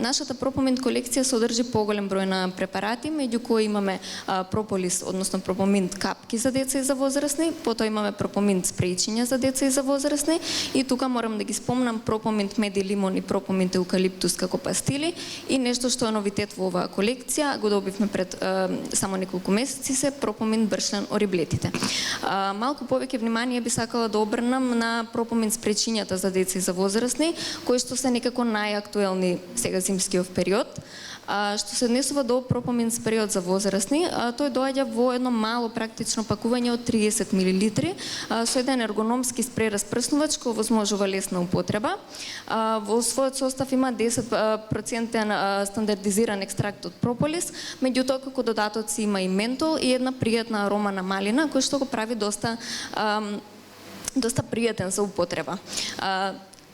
Нашата пропомин колекција содржи поголем број на препарати, меѓу кои имаме прополис, односно пропомин капки за деца и за возрастни, потоа имаме пропомин спрејчиња за деца и за возрастни, и тука морам да ги спомнам пропомин меди лимон и пропомин еукалиптус како пастили, и нешто што е новитет во оваа колекција, го добивме пред само неколку месеци, се пропомин бршлен ориблетите. Малку повеќе внимание би сакала да обрнам на пропомин спрејчињата за деца и за возрастни, кои што се некако најактуелни сега зимскиот период. Што се однесува до пропомин спреј за возрастни, тој доаѓа во едно мало практично пакување од 30 мл со еден ергономски спреј распрснувач кој возможува лесна употреба. Во својот состав има 10% стандардизиран екстракт од прополис, меѓутоа како додатоци има и ментол и една пријатна арома на малина, кој што го прави доста пријатен за употреба.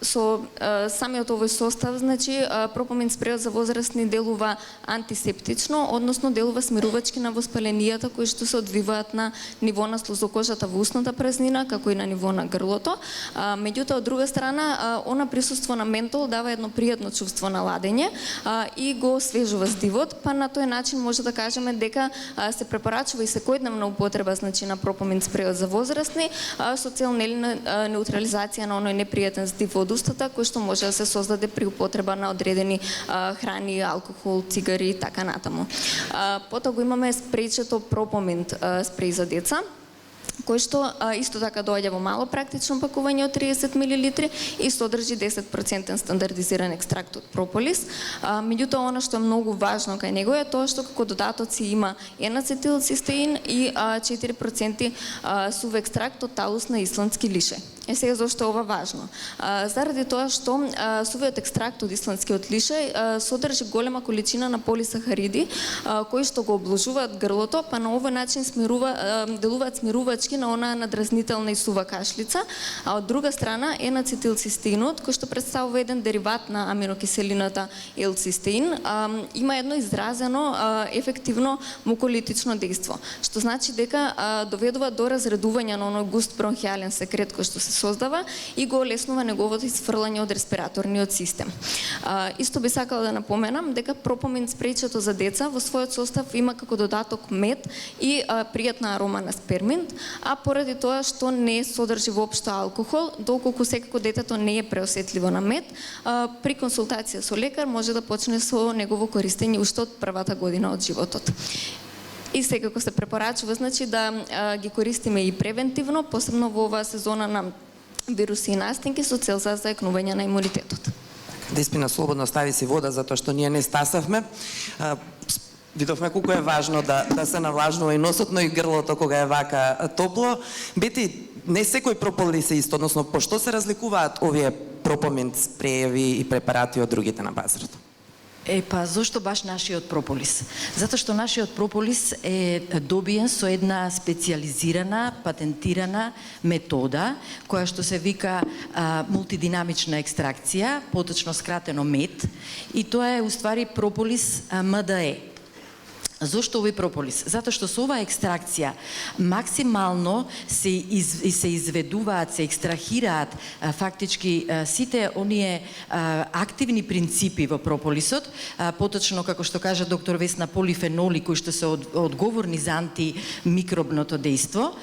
Со самиот овој состав, значи, пропомин спрејот за возрастни делува антисептично, односно делува смирувачки на воспаленијата кои што се одвиваат на ниво на слузокожата во устната празнина, како и на ниво на грлото. Меѓутоа, од друга страна, она присуство на ментол дава едно пријатно чувство на ладење и го освежува здивот, па на тој начин може да кажеме дека се препорачува и секојдневна употреба, значи, на пропомин спрејот за возрастни со цел неутрализација на оној непријатен здив од устата, кој што може да се создаде при употреба на одредени храни, алкохол, цигари и така натаму. Потоа го имаме спрејчето пропомин спреј за деца, кој што исто така доаѓа во мало практично пакување од 30 мл и содржи 10% стандардизиран екстракт од прополис. Меѓутоа, она што е многу важно кај него е тоа што како додатоци има N-ацетилцистеин и 4% сув екстракт од талус на исландски лише. Сега зошто е ова важно? Заради тоа што сувиот екстракт од исландскиот лише содржи голема количина на полисахариди кои што го обложуваат грлото, па на овој начин делуваат смирувачки на онаа надразнителна и сува кашлица, а од друга страна N-ацетилцистеинот, кој што представува еден дериват на аминокиселината L-цистеин, има едно изразено ефективно муколитично дејство, што значи дека доведува до разредување на оној густ бронхијален секрет кој што се создава и го олеснува неговото исфрлање од респираторниот систем. Исто би сакала да напоменам дека пропомин спрејчето за деца во својот состав има како додаток мед и пријатна арома на сперминт, а поради тоа што не содржи воопшто алкохол, доколку секако детето не е преосетливо на мед, при консултација со лекар може да почне со негово користење уште од првата година од животот. И секако се препорачува, значи, да ги користиме и превентивно, посебно во оваа сезона на вируси и настинки со цел за зајакнување на имунитетот. Деспина слободно стави си вода затоа што ние не стасавме. Видовме колку е важно да се навлажнува и носот, но и грлото кога е вака топло. Бети, не секој прополис е исто, односно по што се разликуваат овие пропомин спрееви и препарати од другите на пазарот? Па зошто баш нашиот прополис? Затоа што нашиот прополис е добиен со една специјализирана, патентирана метода, која што се вика мултидинамична екстракција, поточно скратено МЕД, и тоа е уствари прополис МДЕ. Зошто овој прополис? Затоа што со оваа екстракција максимално се изведуваат, се екстрахираат фактички сите оние активни принципи во прополисот, поточно како што кажа доктор Весна, полифеноли кои што се одговорни за антимикробното дејство,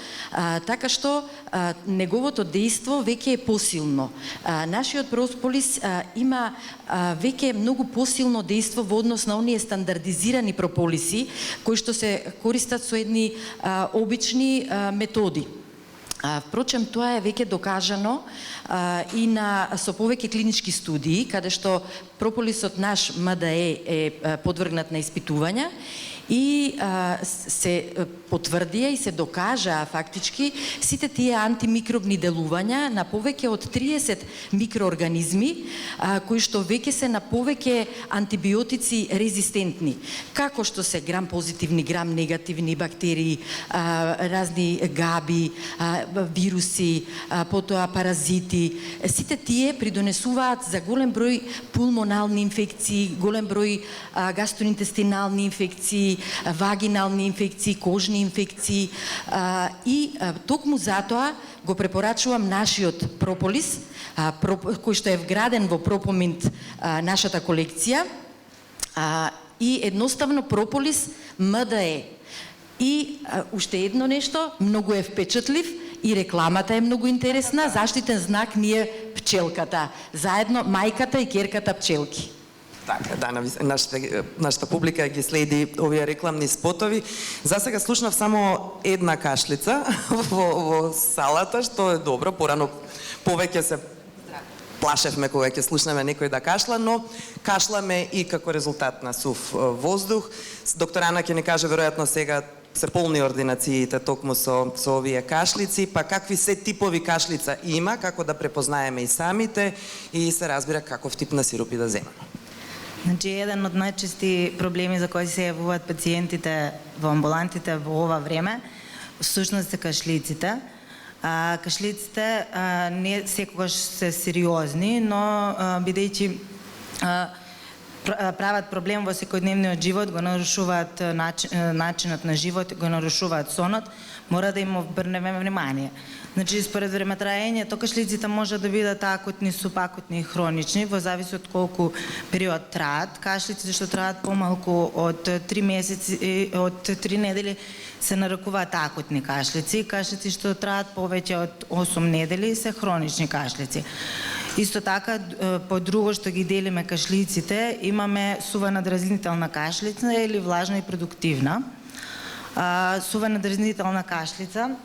така што неговото дејство веќе е посилно. Нашиот прополис има веќе многу посилно дејство во однос на оние стандардизирани прополиси кои што се користат со едни обични методи. Впрочем, тоа е веќе докажано и со повеќе клинички студии, каде што прополисот наш МДЕ е подвргнат на испитувања и се потврдија и се докажаа фактички сите тие антимикробни делувања на повеќе од 30 микроорганизми кои што веќе се на повеќе антибиотици резистентни, како што се грам позитивни, грам негативни бактерии, разни габи, вируси, потоа паразити. Сите тие придонесуваат за голем број пулмонални инфекции, голем број гастроинтестинални инфекции, вагинални инфекции, кожни инфекции и токму затоа го препорачувам нашиот прополис, кој што е вграден во пропоминт нашата колекција, И едноставно прополис МДЕ. И уште едно нешто, многу е впечатлив и рекламата е многу интересна. Заштитен знак ни е пчелката. Заедно мајката и ќерката пчелки. Така, да, нашата публика ги следи овие рекламни спотови. За сега слушнав само една кашлица во салата, што е добро. Порано повеќе се плашевме кога ќе слушнеме некој да кашла, но кашламе и како резултат на сув воздух. Доктор Ана ќе ни каже веројатно сега се полни ординациите токму со овие кашлици, па какви се типови кашлица има, како да препознаеме и самите и се разбира каков тип на сиропи да земеме. Значи, еден од најчести проблеми за кои се јавуваат пациентите во амбулантите во ова време, всушност се кашлиците. Кашлиците не секогаш се сериозни, но бидејќи прават проблем во секојдневниот живот, го нарушуваат начинот на живот, го нарушуваат сонот, мора да им обрнеме внимание. Значи, според времетраењето, кашлиците може да бидат акутни, субакутни и хронични, во зависи од колку период траат. Кашлиците што траат помалку од 3 месеци, од 3 недели, се нарекуваат акутни кашлици. Кашлици што траат повеќе од 8 недели се хронични кашлици. Исто така, по друго што ги делиме кашлиците, имаме сува надразнителна кашлица или влажна и продуктивна. Сува надразнителна кашлица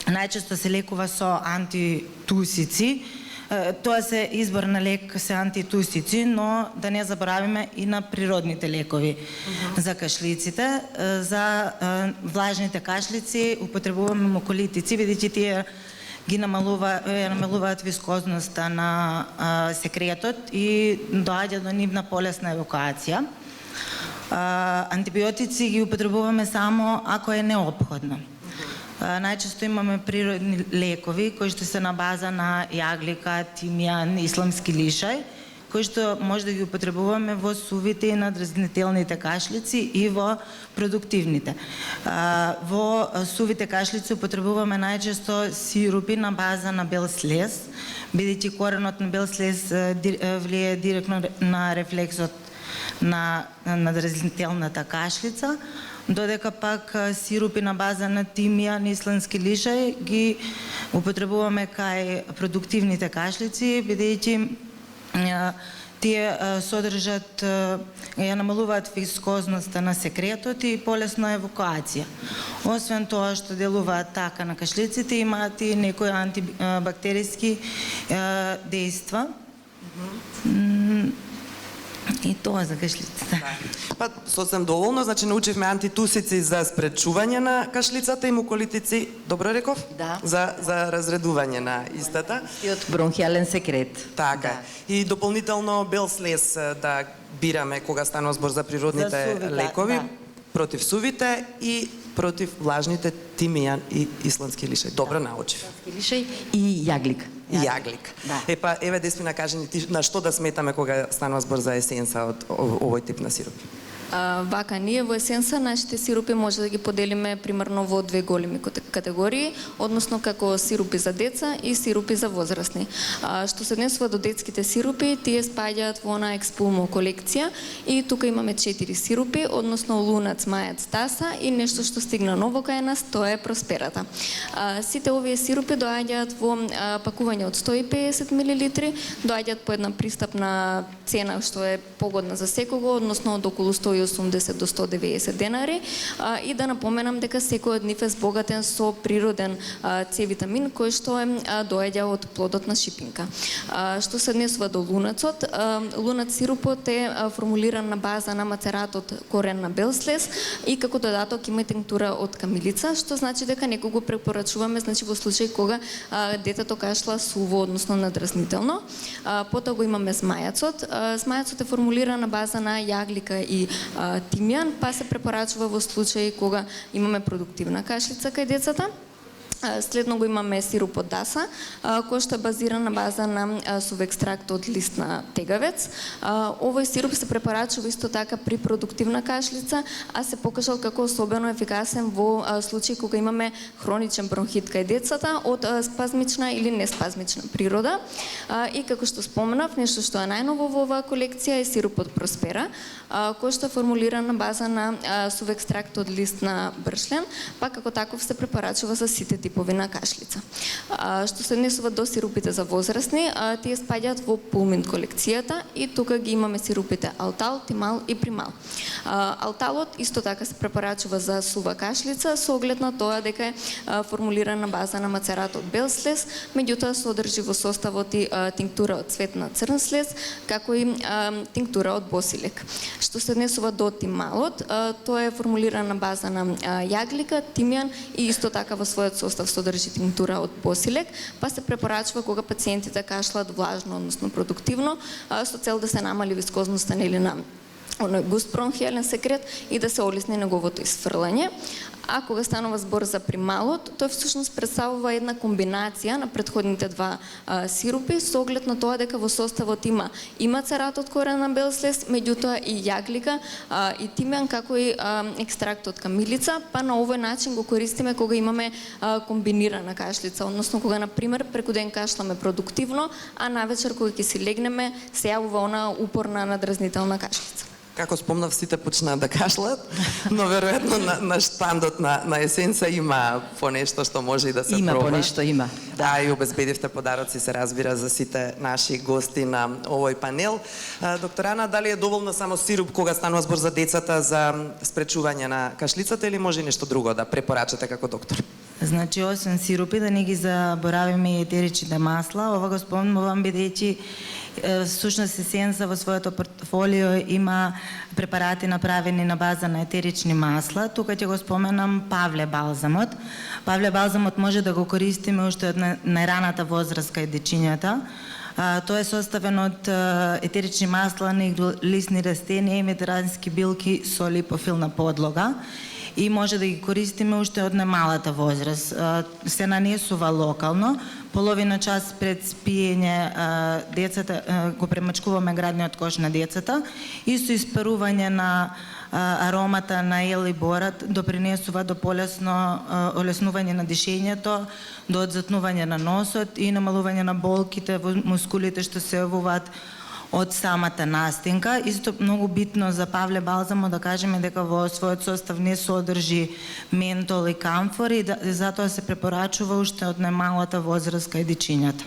најчесто се лекува со антитусици. Тоа се избор на лек се антитусици, но да не заборавиме и на природните лекови за кашлиците. За влажните кашлици употребуваме муколитици, бидејќи тие ги намалуваат вискозноста на секретот и доаѓа до нивна полесна евакуација. Антибиотици ги употребуваме само ако е неопходно. Најчесто имаме природни лекови кои што се на база на јаглика, тимјан, исламски лишај, кои што може да ги употребуваме во сувите и надразнителните кашлици и во продуктивните. Во сувите кашлици употребуваме најчесто сиропи на база на бел слез, бидејќи коренот на бел слез влијае директно на рефлексот на надразнителната кашлица, додека пак сиропи на база на тимјан, исландски лишај ги употребуваме кај продуктивните кашлици, бидејќи тие содржат, ја намалуваат вискозноста на секретот и полесна евакуација. Освен тоа што делуваат така на кашлиците, имаат и некои антибактериски дејства. И тоа за кашлиците. Па, сосем доволно, значи научивме антитусици за спречување на кашлицата и муколитици, добро реков? Да. За разредување на истата. И од бронхиален секрет. Така. Да. И дополнително бел слез да бираме кога станува збор за природните лекови, да, против сувите и против влажните тимијан и исландски лишај. Добро научив. Лишај и јаглик. И јаглик. Да. Епа, еве Деспина, кажи ни ти на што да сметаме кога станува збор за есенса од овој тип на сиропи? Вака, ние во есенса нашите сиропи може да ги поделиме примерно во две големи категории, односно како сиропи за деца и сиропи за возрастни. Што се однесува до детските сиропи, тие спаѓаат во она експулмо колекција и тука имаме 4 сиропи, односно лунац, мајац, таса и нешто што стигна ново кај нас, тоа е просперата. Сите овие сиропи доаѓаат во пакување од 150 мл, доаѓаат по една пристапна цена што е погодна за секого, односно од околу 180 до 190 денари, и да напоменам дека секој од нив е збогатен со природен С витамин кој што доаѓа од плодот на шипинка. Што се однесува до лунацот, лунац сиропот е формулиран на база на мацерат од корен на бел слез и како додаток има тинктура од камилица, што значи дека некој го препорачуваме, значи во случај кога детето кашла суво, односно надразнително. Потоа го имаме змајацот. Змајацот е формулиран на база на јаглика и тимјан, па се препорачува во случај кога имаме продуктивна кашлица кај децата. Следно го имаме сируп од даса, кој што е базиран на база на сув екстракт од лист на тегавец. Овој сируп се препорачува исто така при продуктивна кашлица, а се покажал како особено ефикасен во случаи кога имаме хроничен бронхит кај децата од спазмична или неспазмична природа. И како што споменав, нешто што е најново во оваа колекција е сирупот Проспера, кој што е формулиран на база на сув екстракт од лист на бршлен, па како таков се препорачува за сите типови на кашлица. Што се однесува до сирупите за возрастни, тие спаѓаат во Пулмин колекцијата и тука ги имаме сирупите Алтал, Тимал и Примал. Алталот исто така се препорачува за сува кашлица со оглед на тоа дека е формулиран на база на мацерат од бел слез, меѓутоа содржи во составот и тинктура од цвет на црн слез, како и тинктура од босилек. Што се однесува до Тималот, тоа е формулиран на база на јаглика, тимјан и исто така во својот состав содржи тинктура од босилек, па се препорачува кога пациентите кашлат влажно, односно продуктивно, со цел да се намали вискозноста нели на оној густ бронхијален секрет и да се олесни неговото исфрлање. А кога станува збор за Прималот, тој всушност представува една комбинација на претходните два сирупи со оглед на тоа дека во составот има церат од корен на бел слез, меѓутоа и јаглика и тимјан, како и екстракт од камилица, па на овој начин го користиме кога имаме комбинирана кашлица, односно кога на пример преку ден кашламе продуктивно, а навечер кога ќе си легнеме се јавува она упорна надразнителна кашлица. Како спомнав, сите почнаа да кашлат, но веројатно на штандот на есенца има понешто што може и да се Има проба. понешто, има. Да, и обезбедивте подароци, се разбира, за сите наши гости на овој панел. Доктор Ана, дали е доволно само сируп кога станува збор за децата за спречување на кашлицата или може и нешто друго да препорачате како доктор? Значи, освен сирупи, да не ги заборавиме и етеричните масла. Ова го спомнувам бидејќи всушност есенца во своето портфолио има препарати направени на база на етерични масла. Тука ќе го споменам Павле балзамот. Павле балзамот може да го користиме уште од најраната возраст кај дечињата. Тој е составен од етерични масла на иглолистни растенија и медiteрански билки со липофилна подлога и може да ги користиме уште од најмалата возраст. Се нанесува локално, половина час пред спиење децата го премачкуваме градниот кош на децата и со испарување на аромата на ел и борат допринесува до полесно олеснување на дишењето, до одзатнување на носот и намалување на болките во мускулите што се јавуваат од самата настинка. Исто многу битно за Павле балзамо да кажеме дека во својот состав не содржи ментол и камфор и затоа се препорачува уште од најмалата возраст кај дечињата.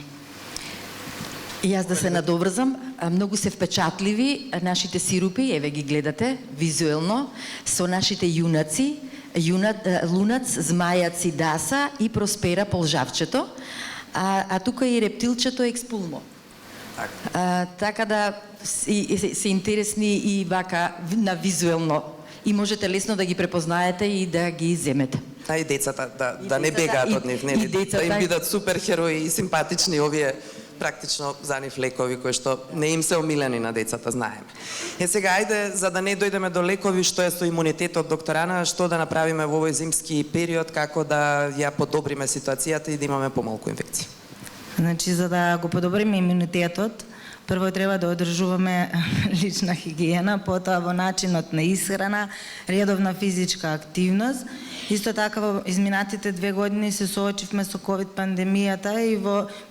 И јас да се надоврзам, многу се впечатливи нашите сирупи, еве ги гледате визуелно, со нашите јунаци, лунац, змајац и даса и Проспера полжавчето, а тука и рептилчето експулмо. Така да се интересни и вака на визуелно и можете лесно да ги препознаете и да ги земете. А и децата да не бегаат од нив, нели? Да им бидат суперхерои и симпатични овие практично за нив лекови кои што не им се омилени на децата, знаеме. Сега ајде, за да не дојдеме до лекови, што е со имунитетот, доктор Ана, што да направиме во овој зимски период, како да ја подобриме ситуацијата и да имаме помалку инфекции? Значи, за да го подобриме имунитетот, прво треба да одржуваме лична хигиена, потоа во начинот на исхрана, редовна физичка активност. Исто така во изминатите 2 години се соочивме со ковид пандемијата и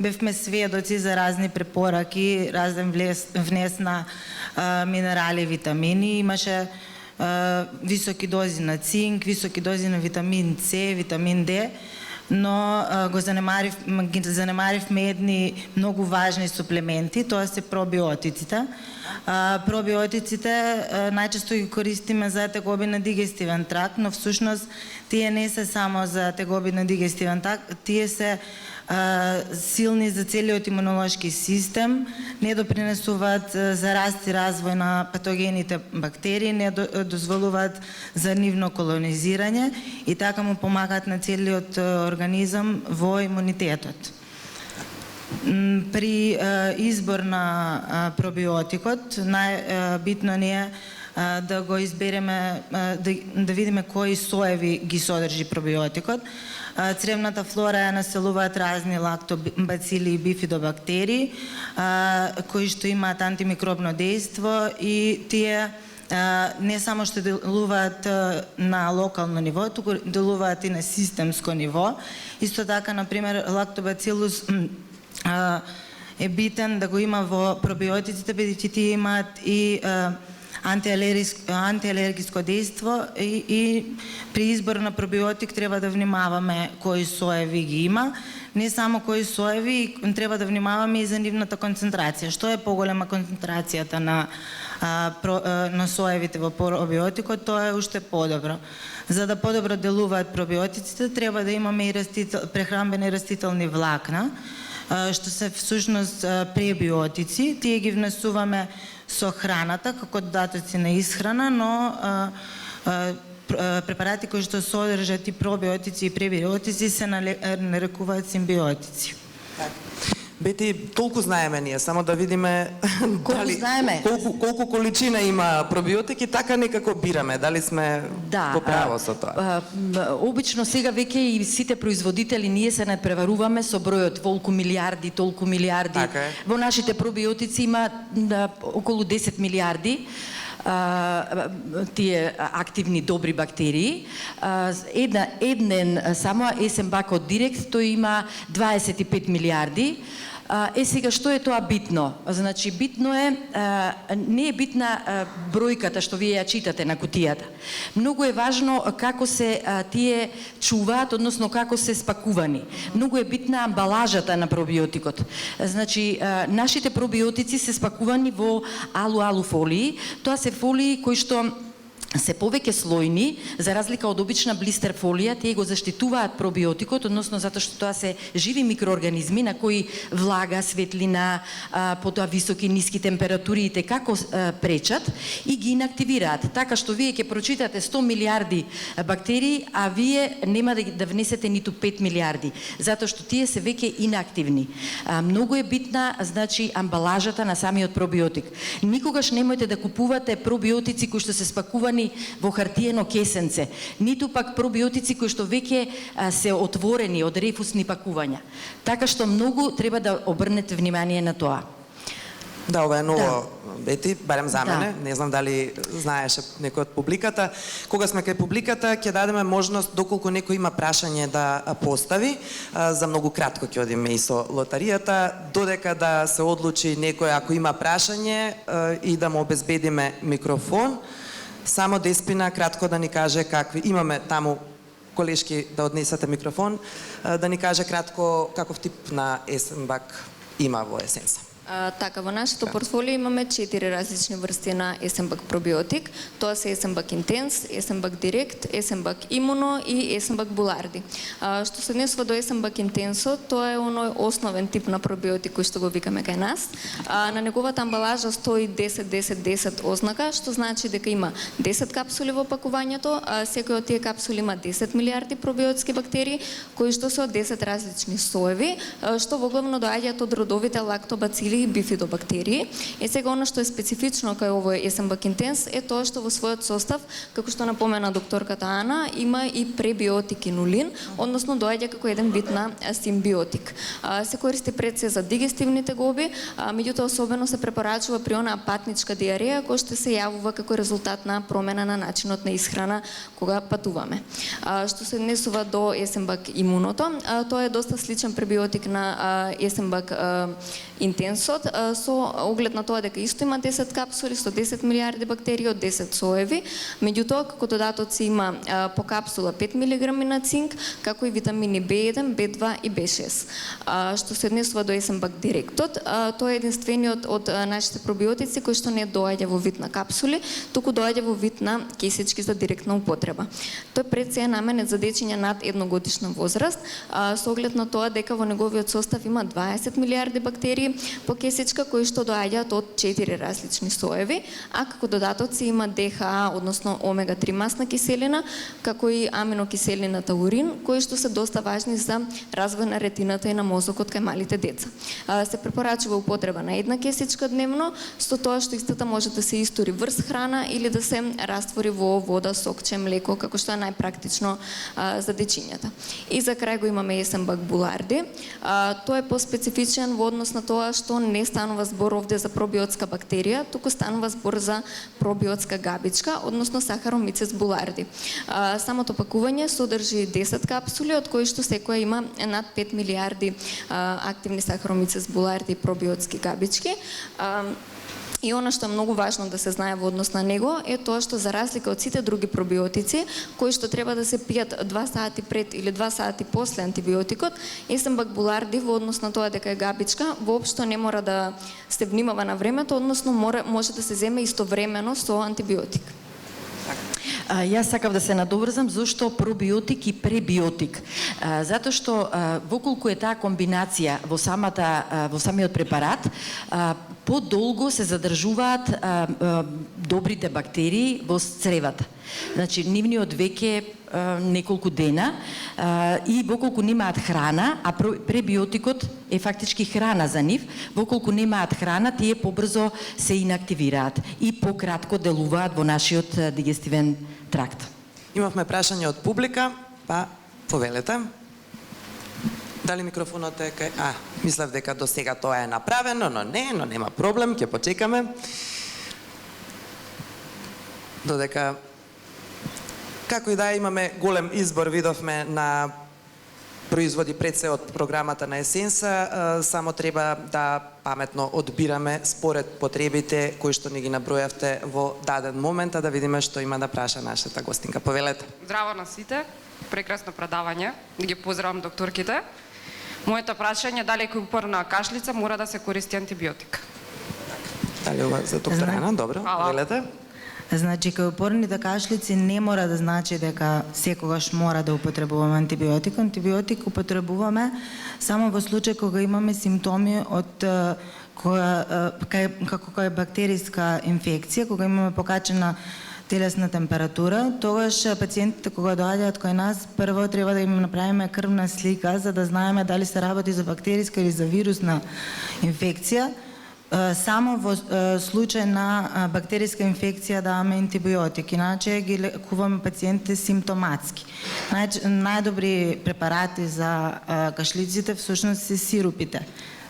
бевме сведоци за разни препораки, разен внес на минерали и витамини. Имаше високи дози на цинк, високи дози на витамин С, витамин Д, но ги занемаривме едни многу важни суплементи, тоа се пробиотиците. Пробиотиците најчесто ги користиме за тегоби на дигестивен тракт, но всушност тие не се само за тегоби на дигестивен тракт, тие се силни за целиот имунолошки систем, не допринесуваат за раст и развој на патогените бактерии, не дозволуваат за нивно колонизирање и така му помагаат на целиот организам во имунитетот. При избор на пробиотикот, најбитно ни е да го избереме, да видиме кои соеви ги содржи пробиотикот. Цревната флора ја населуваат разни лактобацили и бифидобактерии, кои што имаат антимикробно дејство и тие не само што делуваат на локално ниво, туку делуваат и на системско ниво. Исто така, например, лактобацилус е битен да го има во пробиотиците, бидејќи тие имаат и антиалергиско дејство и при избор на пробиотик треба да внимаваме кои соеви ги има. Не само кои соеви, треба да внимаваме и за нивната концентрација. Што е поголема концентрацијата на соевите во пробиотикот, тоа е уште подобро. За да подобро делуваат пробиотиците, треба да имаме и прехранбени растителни влакна, што се всушност пребиотици. Тие ги внесуваме со храната како додатоци на исхрана, но препарати кои што содржат и пробиотици и пребиотици се нарекуваат симбиотици. Бети, толку знаеме ние, само да видиме Колку знаеме? колку количина има пробиотики, така некако бираме, дали сме во право со тоа. Обично сега веќе и сите производители ние се надпреваруваме со бројот толку милиарди. Така е. Во нашите пробиотици има околу 10 милиарди тие активни добри бактерии. Еден само Есенбакот Директ тој има 25 милиарди. Сега што е тоа битно? Значи битно е, не е битна бројката што вие ја читате на кутијата. Многу е важно како се тие чуваат, односно како се спакувани. Многу е битна амбалажата на пробиотикот. Значи нашите пробиотици се спакувани во алу фолии. Тоа се фолии кои што се повеќе слојни, за разлика од обична блистер фолија, тие го заштитуваат пробиотикот, односно затоа што тоа се живи микроорганизми на кои влага, светлина, потоа високи и ниски температури и како пречат и ги инактивираат. Така што вие ќе прочитате 100 милиарди бактерии, а вие нема да внесете ниту 5 милиарди, затоа што тие се веќе инактивни. Многу е битна, значи, амбалажата на самиот пробиотик. Никогаш немојте да купувате пробиотици кои што се спакувани во хартиено кесенце, ниту пак пробиотици кои што веќе се отворени од рефусни пакувања. Така што многу треба да обрнете внимание на тоа. Да, ова е ново, Бети, барем за мене, не знам дали знаеше некој од публиката. Кога сме кај публиката, ќе дадеме можност, доколку некој има прашање да постави, за многу кратко ќе одиме и со лотаријата, додека да се одлучи некој ако има прашање и да му обезбедиме микрофон. Само Деспина кратко да ни каже какви, имаме таму колешки да однесете микрофон, да ни каже кратко каков тип на Есенбак има во есенса. Така, во нашето портфолио имаме 4 различни врсти на Есенбак пробиотик. Тоа се Есенбак Интенс, Есенбак Директ, Есенбак Имуно и Есенбак Буларди. Што се однесува до Есенбак Интенсо, тоа е оној основен тип на пробиотик кој што го викаме кај нас. На неговата амбалажа стои 10-10-10 ознака, што значи дека има 10 капсули во пакувањето, секој од тие капсули има 10 милиарди пробиотски бактерии, кои што се од 10 различни соеви, што воглавно доаѓаат од родовите лактобацили и бифидобактерии. Сега оно што е специфично кај овој Есенбак Интенс е тоа што во својот состав, како што напомена докторката Ана, има и пребиотик инулин, односно доаѓа како еден вид на симбиотик. Се користи пред се за дигестивни тегоби, меѓутоа особено се препорачува при онаа патничка диареја која што се јавува како резултат на промена на начинот на исхрана кога патуваме. Што се однесува до Есенбак Имуното, тоа е доста сличен пребиотик на Есенбак Интенсот, со оглед на тоа дека исто има 10 капсули со 10 милиарди бактерии од 10 соеви, меѓутоа како додатоци има по капсула 5 милиграми на цинк, како и витамини B1, B2 и B6. Што се однесува до Есенбак Директот, тоа е единствениот од нашите пробиотици кој што не доаѓа во вид на капсули, туку доаѓа во вид на кесички за директна употреба. Тој пред се е наменет за дечиња над 1-годишна возраст, со оглед на тоа дека во неговиот состав има 20 милиарди бактерии, по кесичка кои што доаѓаат од 4 различни соеви, а како додатоци има ДХА, односно омега-3 масна киселина, како и аминокиселина таурин, кои што се доста важни за развој на ретината и на мозокот кај малите деца. Се препорачува употреба на една кесичка дневно, со тоа што истата може да се истори врз храна или да се раствори во вода, сокче, млеко, како што е најпрактично за дечињата. И за крај го имаме Есенбак буларди. Тој е поспецифичен во однос на тоа што не станува збор овде за пробиотска бактерија, туку станува збор за пробиотска габичка, односно Saccharomyces boulardii. Самото пакување содржи 10 капсули, од кои што секоја има над 5 милиарди активни Saccharomyces boulardii пробиотски габички. И она што е многу важно да се знае во однос на него е тоа што за разлика од сите други пробиотици кои што треба да се пијат 2 сати пред или 2 сати после антибиотикот, Есенбак буларди во однос на тоа дека е габичка воопшто не мора да се внимава на времето, односно може да се земе истовремено со антибиотик. Јас сакав да се надоврзам зошто пробиотик и пребиотик. Затоа што воколку е таа комбинација во самиот препарат, подолго се задржуваат добрите бактерии во цревата. Значи, нивниот век е неколку дена и воколку немаат храна, а пребиотикот е фактички храна за нив, воколку немаат храна, тие побрзо се инактивираат и пократко делуваат во нашиот дигестивен тракт. Имавме прашање од публика, па повелете. Дали микрофонот е кај... мислев дека до сега тоа е направено, но нема проблем, ќе почекаме. Додека како и да имаме голем избор, видовме на производи пред се од програмата на Есенса, само треба да паметно одбираме според потребите кои што ни ги набројавте во даден момент, а да видиме што има да праша нашата гостинка. Повелете. Здраво на сите, прекрасно предавање, ги поздравам докторките. Моето прашање дали кога упорна кашлица мора да се користи антибиотик? Дали ова за доктор Ана? Добро, повелете. Значи, кај упорните кашлици не мора да значи дека секогаш мора да употребуваме антибиотик. Антибиотик употребуваме само во случај кога имаме симптоми од како кај бактериска инфекција, кога имаме покачена телесна температура, тогаш пациентите кога доаѓаат кај нас, прво треба да им направиме крвна слика за да знаеме дали се работи за бактериска или за вирусна инфекција. Само во случај на бактериска инфекција даваме антибиотик, иначе ги лекуваме пациентите симптоматски. Најдобри препарати за кашлиците всушност се сирупите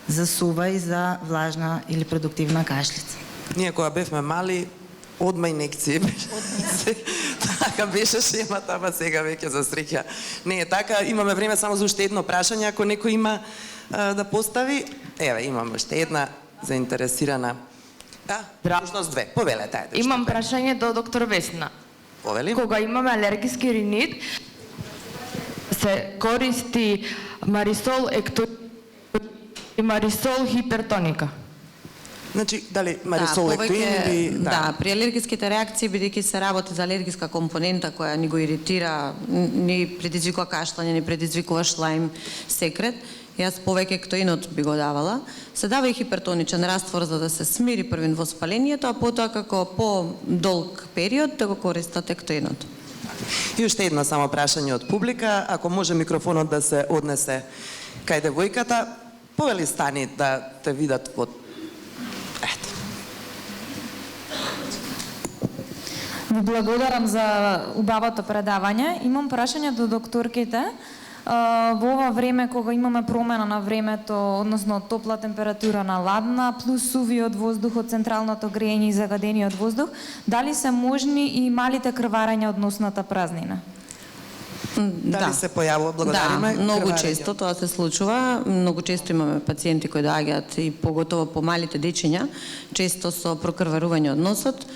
за сува и за влажна или продуктивна кашлица. Ние кога бевме мали, одма инекции беше. Така беше шемата, ама сега веќе за среќа не е така. Имаме време само за уште едно прашање, ако некој има да постави. Еве, имаме уште една заинтересирана. Всушност две. Повелете, ајде. Имам прашање до доктор Весна. Повели. Кога имаме алергиски ринит, се користи марисол и марисол хипертоника. Значи, дали марисол ектоин или... Да, при алергиските реакции, бидејќи се работи за алергиска компонента која ни го иритира, ни предизвикува кашлање, ни предизвикува шлаим, секрет, јас повеќе ектоинот би го давала. Се дава и хипертоничен раствор за да се смири првин воспалението, а потоа како по-долг период да го користат ектоинот. И уште едно само прашање од публика, ако може микрофонот да се однесе кај девојката, повели стани да те видат во... Ето. Ви благодарам за убавото предавање. Имам прашање до докторките. Во ова време кога имаме промена на времето, односно топла температура на ладна, плюс сувиот воздух од централното грејење и загадениот воздух, дали се можни и малите крварења од носната празнина? Дали се појавува, благодариме? Да, многу често тоа се случува. Многу често имаме пациенти кои доаѓаат и поготово по малите дечиња, често со прокрварување од носот,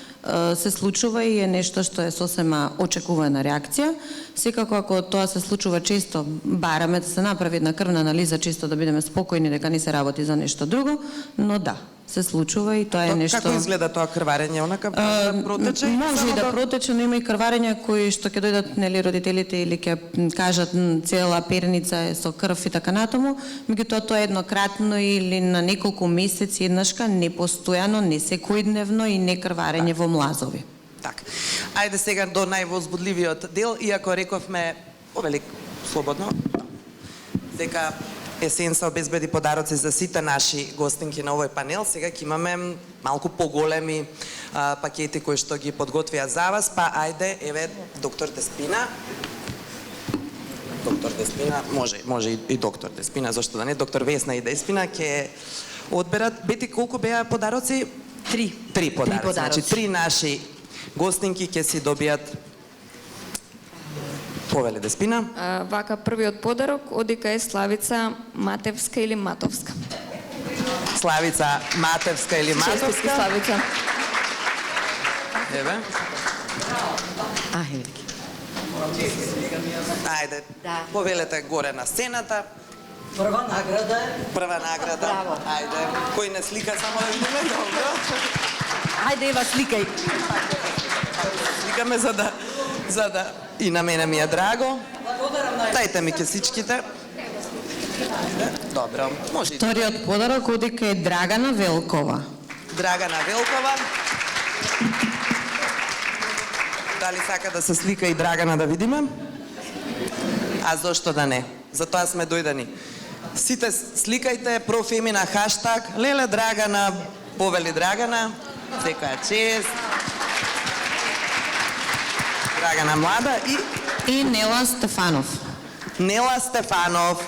се случува и е нешто што е сосема очекувана реакција. Секако ако тоа се случува често, бараме да се направи една крвна анализа чисто да бидеме спокојни дека не се работи за нешто друго, но да, се случува и тоа е нешто. Како изгледа тоа крварење? Онака да протече? Може и да протече, но има и крварења кои што ќе дојдат нели родителите или ќе кажат цела перница е со крв и така натаму, меѓутоа тоа е еднократно или на неколку месеци еднашка, не постојано, не секојдневно и не крварење во млазови. Така. Ајде сега до највозбудливиот дел, иако рековме повелик слободно дека Есенса обезбеди подароци за сите наши гостинки на овој панел. Сега ќе имаме малку поголеми пакети кои што ги подготвија за вас, па ајде, еве, доктор Деспина. Доктор Деспина, може и доктор Деспина, зашто да не, доктор Весна и Деспина ќе одберат. Бети, колку беа подароци? Три подароци. Значи, 3 наши гостинки ќе си добијат. Повели Деспина. Вака првиот подарок оди кај Славица Матевска или Матовска. Славица Матевска или Честитки, Матовска. Славица. Еве. Еве. Ајде, повелете горе на сцената. Прва награда. Прва награда. Браво. Ајде, кој не слика само да видиме, добро. Ајде, ева, сликај. Сликаме за да и на мене ми е драго. Дајте ми кесичките. Добро, може и Вториот подарок оди кај Драгана Велкова. Драгана Велкова. Дали сака да се слика и Драгана да видиме? А зошто да не? Затоа сме дојдени. Сите сликајте профемина хаштаг Леле Драгана, повели Драгана, секоја чест. Драгана млада И Нела Стефанов. Нела Стефанов.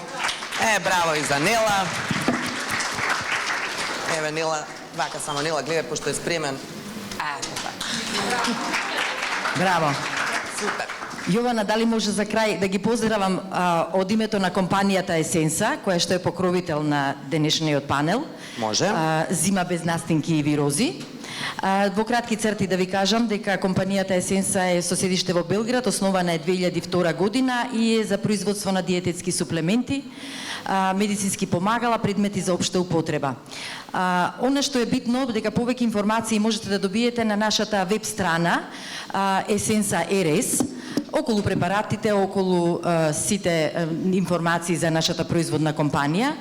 Браво и за Нела. Еве Нела, вака само Нела, гледај пошто е спремен. Браво. Супер. Јована, дали може за крај да ги поздравам од името на компанијата Есенса, која што е покровител на денешниот панел. Може. Зима без настинки и вирози. Во кратки црти да ви кажам дека компанијата Есенса е со седиште во Белград, основана е 2002 година и е за производство на диететски суплементи, медицински помагала, предмети за општа употреба. Она што е битно, дека повеќе информации можете да добиете на нашата веб страна Есенса РС, околу препаратите, околу сите информации за нашата производна компанија,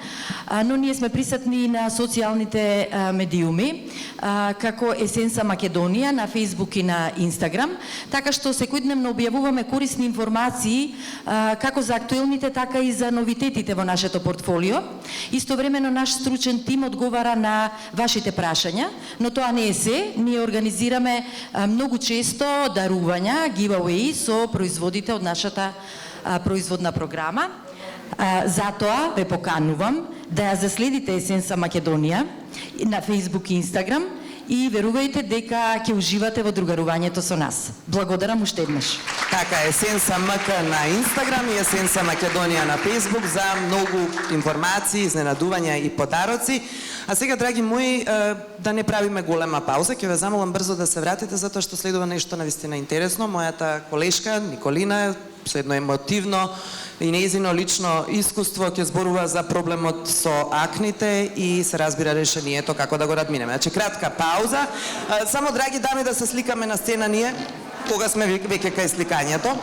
но ние сме присутни на социјалните медиуми, како Есенса Македонија на Facebook и на Instagram, така што секојдневно објавуваме корисни информации како за актуелните, така и за новитетите во нашето портфолио. Истовремено наш стручен тим одговара на вашите прашања, но тоа не е се. Ние организираме многу често дарувања, giveaway со производите од нашата производна програма. Затоа ве поканувам да ја заследите Есенса Македонија на Facebook и Instagram и верувајте дека ќе уживате во другарувањето со нас. Благодарам уште еднаш. Така, Есенса МК на Инстаграм и Есенса Македонија на Фейсбук за многу информации, изненадувања и подароци. А сега, драги мои, да не правиме голема пауза, ќе ве замолам брзо да се вратите, затоа што следува нешто навистина интересно. Мојата колешка Николина, со едно емотивно и нејзино лично искуство ќе зборува за проблемот со акните и се разбира решението како да го надминеме. Значи, кратка пауза. Само, драги дами, да се сликаме на сцена ние, кога сме веќе кај сликањето.